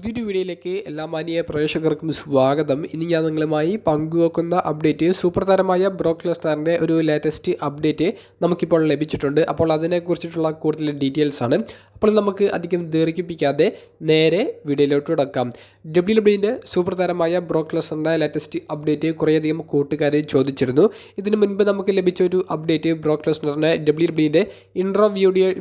പുതിയൊരു വീഡിയോയിലേക്ക് എല്ലാ മാന്യ പ്രേക്ഷകർക്കും സ്വാഗതം. ഇനി ഞാൻ നിങ്ങളുമായി പങ്കുവെക്കുന്ന അപ്ഡേറ്റ് സൂപ്പർ താരമായ ബ്രോക്ക് ലെസ്നറിൻ്റെ ഒരു ലേറ്റസ്റ്റ് അപ്ഡേറ്റ് നമുക്കിപ്പോൾ ലഭിച്ചിട്ടുണ്ട്. അപ്പോൾ അതിനെക്കുറിച്ചിട്ടുള്ള കൂടുതൽ ഡീറ്റെയിൽസ് ആണ്. അപ്പോൾ നമുക്ക് അധികം ദീർഘിപ്പിക്കാതെ നേരെ വീഡിയോയിലോട്ട് കിടക്കാം. WWE സൂപ്പർ താരമായ ബ്രോക്ക് ലെസ്നറിൻ്റെ ലേറ്റസ്റ്റ് അപ്ഡേറ്റ് കുറേയധികം കൂട്ടുകാർ ചോദിച്ചിരുന്നു. ഇതിനു മുൻപ് നമുക്ക് ലഭിച്ച ഒരു അപ്ഡേറ്റ് ബ്രോക്ക് ലെസ്നറിനെ WWE ഇൻട്രോ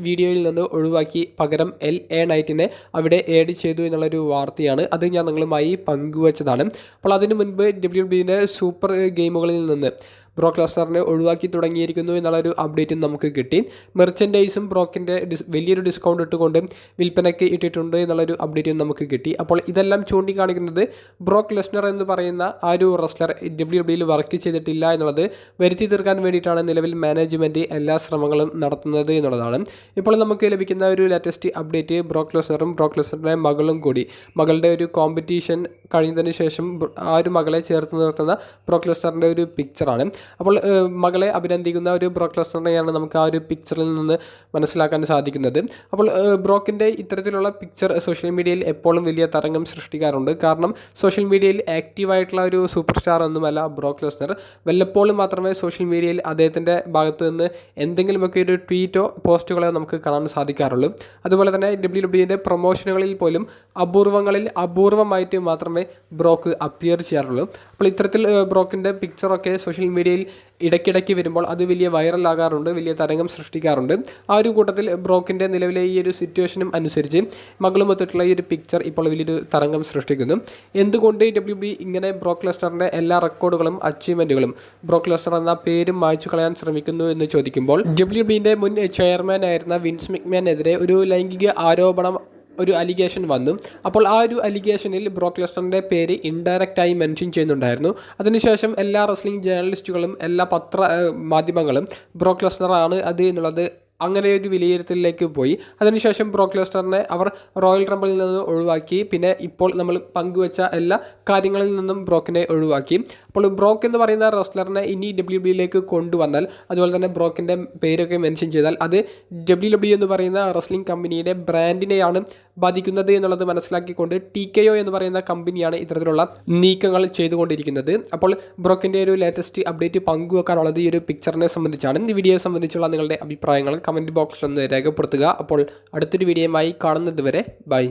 വീഡിയോയിൽ നിന്ന് ഒഴിവാക്കി പകരം LA നൈറ്റിനെ അവിടെ ആഡ് ചെയ്തു എന്നുള്ളൊരു വാർത്തയാണ്. അത് ഞാൻ നിങ്ങളുമായി പങ്കുവച്ചതാണ്. അപ്പോൾ അതിനു മുൻപ് WWE സൂപ്പർ ഗെയിമുകളിൽ നിന്ന് ബ്രോക്ക് ലെസ്നറിനെ ഒഴിവാക്കി തുടങ്ങിയിരിക്കുന്നു എന്നുള്ളൊരു അപ്ഡേറ്റും നമുക്ക് കിട്ടി. മെർച്ചൻഡൈസും ബ്രോക്കിൻ്റെ വലിയൊരു ഡിസ്കൗണ്ട് ഇട്ടുകൊണ്ട് വിൽപ്പനയ്ക്ക് ഇട്ടിട്ടുണ്ട് എന്നുള്ളൊരു അപ്ഡേറ്റും നമുക്ക് കിട്ടി. അപ്പോൾ ഇതെല്ലാം ചൂണ്ടിക്കാണിക്കുന്നത് ബ്രോക്ക് ലെസ്നർ എന്ന് പറയുന്ന ആ ഒരു റെസ്ലർ WWE വർക്ക് ചെയ്തിട്ടില്ല എന്നുള്ളത് വരുത്തി തീർക്കാൻ വേണ്ടിയിട്ടാണ് നിലവിൽ മാനേജ്മെൻറ്റ് എല്ലാ ശ്രമങ്ങളും നടത്തുന്നത് എന്നുള്ളതാണ്. ഇപ്പോൾ നമുക്ക് ലഭിക്കുന്ന ഒരു ലേറ്റസ്റ്റ് അപ്ഡേറ്റ് ബ്രോക്ക് ലെസ്നറും ബ്രോക്ക് ലെസ്നറുടെ മകളും കൂടി മകളുടെ ഒരു കോമ്പറ്റീഷൻ കഴിഞ്ഞതിന് ശേഷം ആ ഒരു മകളെ ചേർത്ത് നിർത്തുന്ന ബ്രോക്ക് ലെസ്നറിൻ്റെ ഒരു പിക്ചറാണ്. അപ്പോൾ മകളെ അഭിനന്ദിക്കുന്ന ഒരു ബ്രോക്ക് ലെസ്നറിനെയാണ് നമുക്ക് ആ ഒരു പിക്ചറിൽ നിന്ന് മനസ്സിലാക്കാൻ സാധിക്കുന്നത്. അപ്പോൾ ബ്രോക്കിൻ്റെ ഇത്തരത്തിലുള്ള പിക്ചർ സോഷ്യൽ മീഡിയയിൽ എപ്പോഴും വലിയ തരംഗം സൃഷ്ടിക്കാറുണ്ട്. കാരണം സോഷ്യൽ മീഡിയയിൽ ആക്റ്റീവായിട്ടുള്ള ഒരു സൂപ്പർ സ്റ്റാർ ഒന്നുമല്ല ബ്രോക്ക് ലെസ്നർ. വല്ലപ്പോഴും മാത്രമേ സോഷ്യൽ മീഡിയയിൽ അദ്ദേഹത്തിൻ്റെ ഭാഗത്ത് നിന്ന് എന്തെങ്കിലുമൊക്കെ ഒരു ട്വീറ്റോ പോസ്റ്റുകളോ നമുക്ക് കാണാൻ സാധിക്കാറുള്ളൂ. അതുപോലെ തന്നെ WWE പ്രൊമോഷനുകളിൽ പോലും അപൂർവമായിട്ട് മാത്രമേ ബ്രോക്ക് അപ്പിയർ ചെയ്യാറുള്ളൂ. അപ്പോൾ ഇത്തരത്തിൽ ബ്രോക്കിൻ്റെ പിക്ചറൊക്കെ സോഷ്യൽ മീഡിയയിൽ ഇടയ്ക്കിടയ്ക്ക് വരുമ്പോൾ അത് വലിയ വൈറലാകാറുണ്ട്, വലിയ തരംഗം സൃഷ്ടിക്കാറുണ്ട്. ആ ഒരു കൂട്ടത്തിൽ ബ്രോക്കിൻ്റെ നിലവിലെ ഈ ഒരു സിറ്റുവേഷനും അനുസരിച്ച് മകളുമൊത്തിട്ടുള്ള ഈ ഒരു പിക്ചർ ഇപ്പോൾ വലിയൊരു തരംഗം സൃഷ്ടിക്കുന്നു. എന്തുകൊണ്ട് WWE ഇങ്ങനെ ബ്രോക്ക് ലെസ്നറിൻ്റെ എല്ലാ റെക്കോർഡുകളും അച്ചീവ്മെൻറ്റുകളും ബ്രോക്ക് ലെസ്നർ എന്ന പേരും മായ്ച്ചു കളയാൻ ശ്രമിക്കുന്നു എന്ന് ചോദിക്കുമ്പോൾ WWE മുൻ ചെയർമാൻ ആയിരുന്ന വിൻസ് മെക്മാനെതിരെ ഒരു ലൈംഗിക ആരോപണം ഒരു അലിഗേഷൻ വന്നു. അപ്പോൾ ആ ഒരു അലിഗേഷനിൽ ബ്രോക്ക് ലെസ്നറിൻ്റെ പേര് ഇൻഡയറക്റ്റായി മെൻഷൻ ചെയ്യുന്നുണ്ടായിരുന്നു. അതിനുശേഷം എല്ലാ റെസ്ലിംഗ് ജേർണലിസ്റ്റുകളും എല്ലാ മാധ്യമങ്ങളും ബ്രോക്ക് ലെസ്നറാണ് അത് എന്നുള്ളത് അങ്ങനെ ഒരു വിലയിരുത്തലിലേക്ക് പോയി. അതിനുശേഷം ബ്രോക്ക് ലെസ്നറിനെ അവർ റോയൽ റംബിളിൽ നിന്ന് ഒഴിവാക്കി. പിന്നെ ഇപ്പോൾ നമ്മൾ പങ്കുവച്ച എല്ലാ കാര്യങ്ങളിൽ നിന്നും ബ്രോക്കിനെ ഒഴിവാക്കി. അപ്പോൾ ബ്രോക്ക് എന്ന് പറയുന്ന റെസ്ലറിനെ ഇനി WWE കൊണ്ടുവന്നാൽ, അതുപോലെ തന്നെ ബ്രോക്കിൻ്റെ പേരൊക്കെ മെൻഷൻ ചെയ്താൽ അത് WWE എന്ന് പറയുന്ന റെസ്ലിംഗ് കമ്പനിയുടെ ബ്രാൻഡിനെയാണ് ബാധിക്കുന്നത് എന്നുള്ളത് മനസ്സിലാക്കിക്കൊണ്ട് TKO എന്ന് പറയുന്ന കമ്പനിയാണ് ഇത്തരത്തിലുള്ള നീക്കങ്ങൾ ചെയ്തുകൊണ്ടിരിക്കുന്നത്. അപ്പോൾ ബ്രോക്കിൻ്റെ ഒരു ലേറ്റസ്റ്റ് അപ്ഡേറ്റ് പങ്കുവെക്കാനുള്ളത് ഈ ഒരു പിക്ചറിനെ സംബന്ധിച്ചാണ്. ഈ വീഡിയോയെ സംബന്ധിച്ചുള്ള നിങ്ങളുടെ അഭിപ്രായങ്ങൾ കമൻറ്റ് ബോക്സിൽ ഒന്ന് രേഖപ്പെടുത്തുക. അപ്പോൾ അടുത്തൊരു വീഡിയോയുമായി കാണുന്നത് വരെ ബൈ.